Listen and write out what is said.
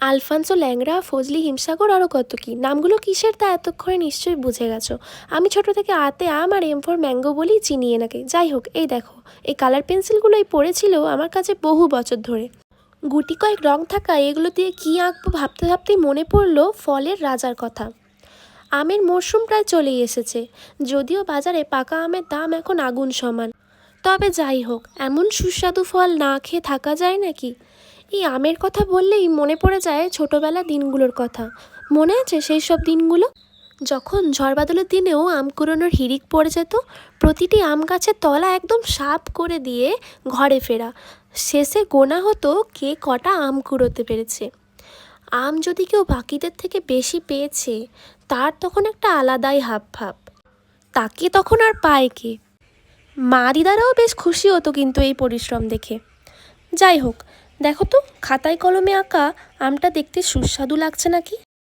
Alfonso ল্যাংড়া, ফজলি হিমসাগর আরও কত কী, নামগুলো কিসের তা এতক্ষণে নিশ্চয়ই বুঝে গেছো। আমি ছোট থেকে আতে আম আর এম ফর ম্যাঙ্গো বলেই চিনি এনাকে। যাই হোক, এই দেখো, এই কালার পেন্সিলগুলোই পড়েছিল আমার কাছে বহু বছর ধরে। গুটি কয়েক রং থাকা এগুলো দিয়ে কী আঁকবো ভাবতে ভাবতেই মনে পড়লো ফলের রাজার কথা। আমের মরশুম প্রায় চলেই এসেছে, যদিও বাজারে পাকা আমের দাম এখন আগুন সমান। তবে যাই হোক, এমন সুস্বাদু ফল না খেয়ে থাকা যায় নাকি। এই আমের কথা বললেই মনে পড়ে যায় ছোটোবেলার দিনগুলোর কথা। মনে আছে সেই সব দিনগুলো, যখন ঝড় বাদলের দিনেও আম কুড়োনোর হিড়িক পড়ে যেত, প্রতিটি আম গাছের তলা একদম সাফ করে দিয়ে ঘরে ফেরা, শেষে গোনা হতো কে কটা আম কুড়োতে পেরেছে। আম যদি কেউ বাকিদের থেকে বেশি পেয়েছে, তার তখন একটা আলাদাই হাব ভাব, তাকে তখন আর পায় কে। মা দিদারাও বেশ খুশি হতো কিন্তু এই পরিশ্রম দেখে। যাই হোক, দেখো তো খাতায় কলমে আঁকা আমটা দেখতে সুস্বাদু লাগছে নাকি।